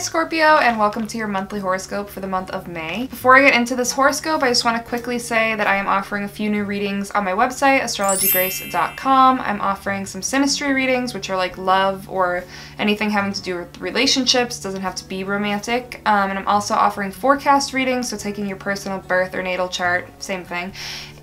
Scorpio, and welcome to your monthly horoscope for the month of May. Before I get into this horoscope, I just want to quickly say that I am offering a few new readings on my website, astrologygrace.com. I'm offering some synastry readings, which are like love or anything having to do with relationships. Doesn't have to be romantic. And I'm also offering forecast readings, so taking your personal birth or natal chart, same thing,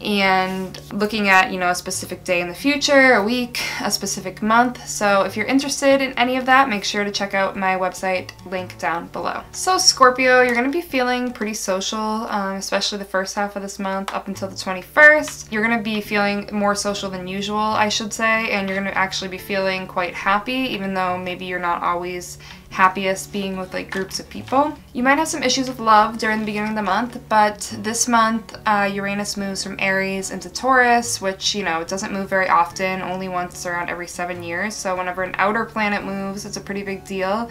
and looking at, a specific day in the future, a week, a specific month. So if you're interested in any of that, make sure to check out my website, link down below. So Scorpio, you're going to be feeling pretty social, especially the first half of this month up until the 21st. You're going to be feeling more social than usual, I should say, and you're going to actually be feeling quite happy, even though maybe you're not always happiest being with like groups of people. You might have some issues with love during the beginning of the month, but this month Uranus moves from Aries into Taurus, which, it doesn't move very often, only once around every 7 years. So whenever an outer planet moves, it's a pretty big deal.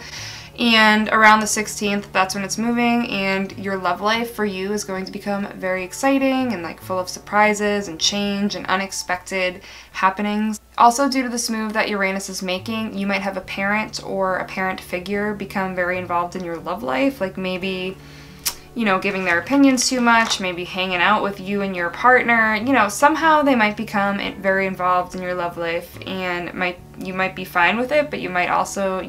And around the 16th, that's when it's moving, and your love life for you is going to become very exciting and like full of surprises and change and unexpected happenings. Also, due to this move that Uranus is making, you might have a parent or a parent figure become very involved in your love life, like maybe giving their opinions too much, maybe hanging out with you and your partner. Somehow they might become very involved in your love life, and you might be fine with it, but you might also,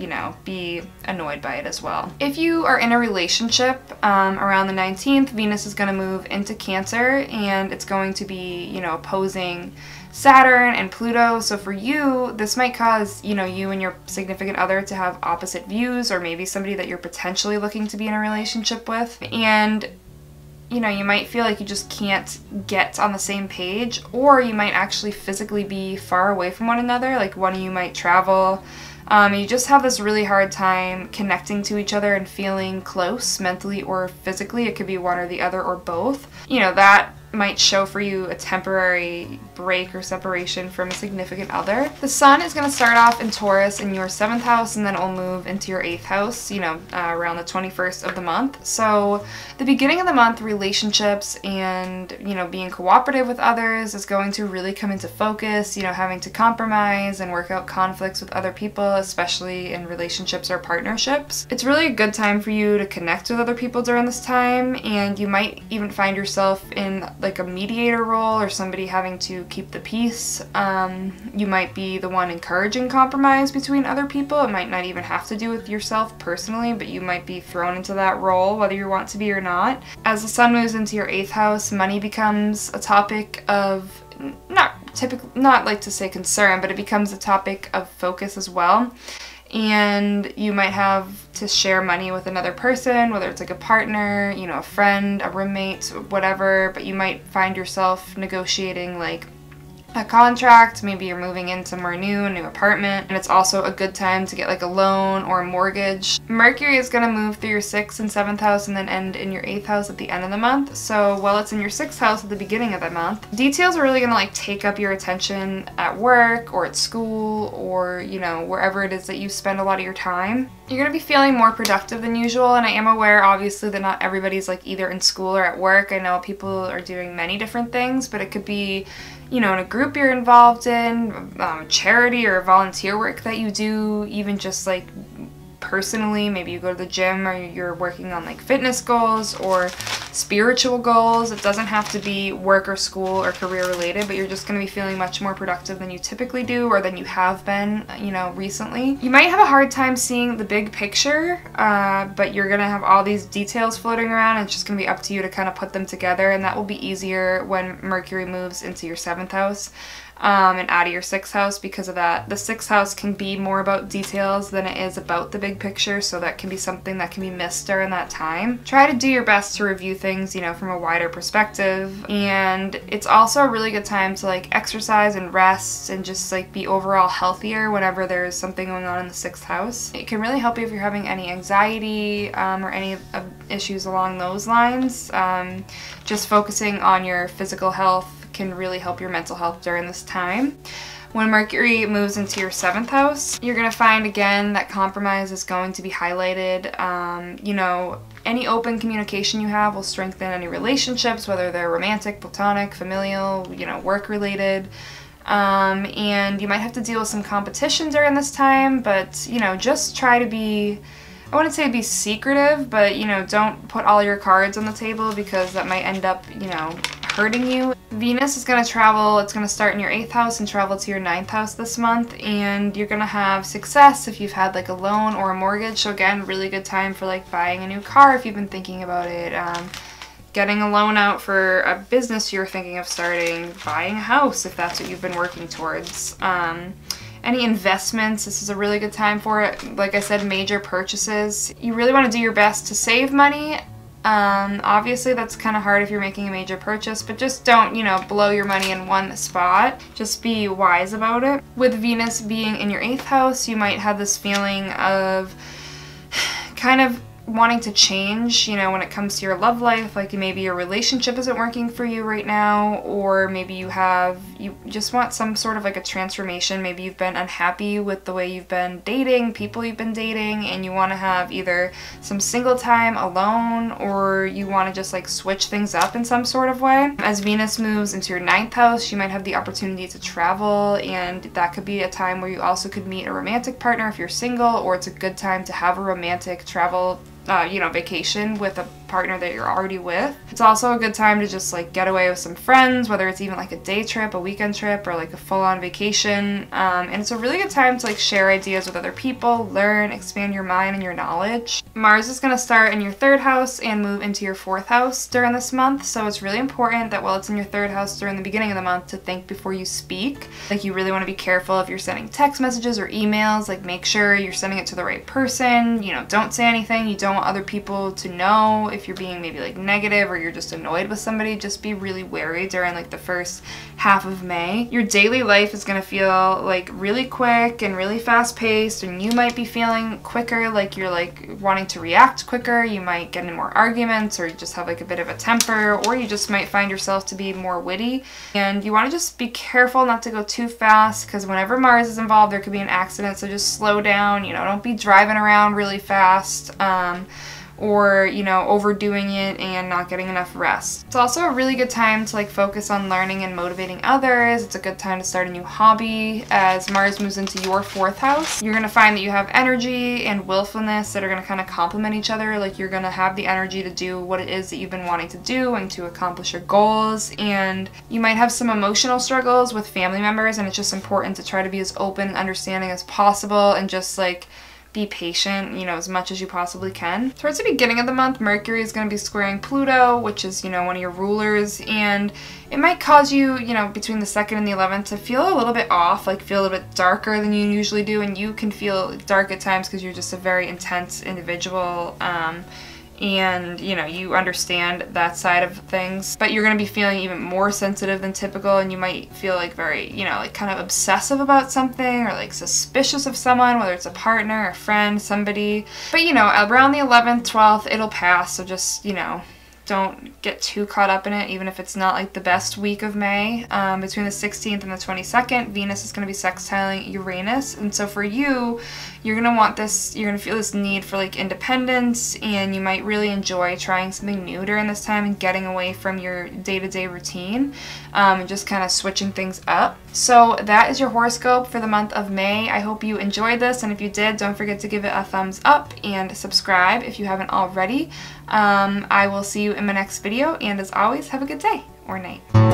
be annoyed by it as well. If you are in a relationship, around the 19th, Venus is going to move into Cancer, and it's going to be, opposing Saturn and Pluto. So for you, this might cause, you and your significant other to have opposite views, or maybe somebody that you're potentially looking to be in a relationship with. And, you might feel like you just can't get on the same page, or you might actually physically be far away from one another. Like one of you might travel. You just have this really hard time connecting to each other and feeling close mentally or physically. It could be one or the other or both. That might show for you a temporary break or separation from a significant other. The sun is going to start off in Taurus in your 7th house, and then it will move into your 8th house, around the 21st of the month. So the beginning of the month, relationships and, being cooperative with others is going to really come into focus, having to compromise and work out conflicts with other people, especially in relationships or partnerships. It's really a good time for you to connect with other people during this time, and you might even find yourself in like a mediator role or somebody having to keep the peace. You might be the one encouraging compromise between other people. It might not even have to do with yourself personally, but you might be thrown into that role whether you want to be or not. As the sun moves into your 8th house, money becomes a topic of not like to say concern, but it becomes a topic of focus as well. And you might have to share money with another person, whether it's like a partner, a friend, a roommate, whatever, but you might find yourself negotiating like a contract. Maybe you're moving in somewhere new, a new apartment, and it's also a good time to get like a loan or a mortgage. Mercury is going to move through your 6th and 7th house and then end in your 8th house at the end of the month. So while it's in your 6th house at the beginning of the month, details are really going to like take up your attention at work or at school or, wherever it is that you spend a lot of your time. You're going to be feeling more productive than usual, and I am aware obviously that not everybody's like either in school or at work. I know people are doing many different things, but it could be in a group you're involved in, charity or volunteer work that you do, even just like personally, maybe you go to the gym or you're working on like fitness goals or spiritual goals. It doesn't have to be work or school or career related, but you're just going to be feeling much more productive than you typically do or than you have been, recently. You might have a hard time seeing the big picture, but you're going to have all these details floating around, and it's just going to be up to you to kind of put them together, and that will be easier when Mercury moves into your 7th house. And out of your 6th house. Because of that, the 6th house can be more about details than it is about the big picture, so that can be something that can be missed during that time. Try to do your best to review things, from a wider perspective, and it's also a really good time to like exercise and rest and just like be overall healthier whenever there's something going on in the 6th house. It can really help you if you're having any anxiety or any issues along those lines. Just focusing on your physical health can really help your mental health during this time. When Mercury moves into your 7th house, you're going to find again that compromise is going to be highlighted. Any open communication you have will strengthen any relationships, whether they're romantic, platonic, familial, work related. And you might have to deal with some competition during this time, but just try to be I wouldn't say be secretive, but, you know, don't put all your cards on the table because that might end up, you know, hurting you. Venus is going to travel, it's going to start in your 8th house and travel to your 9th house this month, and you're going to have success if you've had like a loan or a mortgage. So again, really good time for like buying a new car if you've been thinking about it, getting a loan out for a business you're thinking of starting, buying a house if that's what you've been working towards. Any investments, this is a really good time for it. Like I said, major purchases. You really want to do your best to save money. Obviously that's kind of hard if you're making a major purchase, but just don't, you know, blow your money in one spot. Just be wise about it. With Venus being in your 8th house, you might have this feeling of kind of wanting to change, you know, when it comes to your love life, like maybe your relationship isn't working for you right now, or maybe you just want some sort of like a transformation. Maybe you've been unhappy with the way you've been dating, people you've been dating, and you want to have either some single time alone, or you want to just like switch things up in some sort of way. As Venus moves into your 9th house, you might have the opportunity to travel, and that could be a time where you also could meet a romantic partner if you're single, or it's a good time to have a romantic travel you know, vacation with a partner that you're already with. It's also a good time to just like get away with some friends, whether it's even like a day trip, a weekend trip, or like a full-on vacation. And it's a really good time to like share ideas with other people, learn, expand your mind and your knowledge. Mars is going to start in your 3rd house and move into your 4th house during this month, so it's really important that while it's in your 3rd house during the beginning of the month to think before you speak. Like you really want to be careful if you're sending text messages or emails, like make sure you're sending it to the right person. You know, don't say anything you don't want other people to know. If you're being maybe like negative or you're just annoyed with somebody, just be really wary during like the first half of May. Your daily life is going to feel like really quick and really fast paced, and you might be feeling quicker, like you're like wanting to react quicker. You might get in more arguments, or you just have like a bit of a temper, or you just might find yourself to be more witty. And you want to just be careful not to go too fast, because whenever Mars is involved there could be an accident, so just slow down. You know, don't be driving around really fast. Or, you know, overdoing it and not getting enough rest. It's also a really good time to like focus on learning and motivating others. It's a good time to start a new hobby. As Mars moves into your 4th house, you're going to find that you have energy and willfulness that are going to kind of complement each other. Like you're going to have the energy to do what it is that you've been wanting to do and to accomplish your goals. And you might have some emotional struggles with family members, and it's just important to try to be as open and understanding as possible and just like be patient, you know, as much as you possibly can. Towards the beginning of the month, Mercury is going to be squaring Pluto, which is, you know, one of your rulers, and it might cause you, you know, between the 2nd and the 11th to feel a little bit off, like feel a little bit darker than you usually do, and you can feel dark at times because you're just a very intense individual. And, you know, you understand that side of things, but you're going to be feeling even more sensitive than typical, and you might feel like very, you know, like kind of obsessive about something, or like suspicious of someone, whether it's a partner, a friend, somebody. But, you know, around the 11th, 12th, it'll pass, so just, you know, don't get too caught up in it, even if it's not like the best week of May. Between the 16th and the 22nd, Venus is going to be sextiling Uranus, and so for you, you're going to want this, you're going to feel this need for like independence, and you might really enjoy trying something new during this time and getting away from your day-to-day routine, and just kind of switching things up. So that is your horoscope for the month of May. I hope you enjoyed this, and if you did, don't forget to give it a thumbs up and subscribe if you haven't already. I will see you in my next video, and as always, have a good day or night.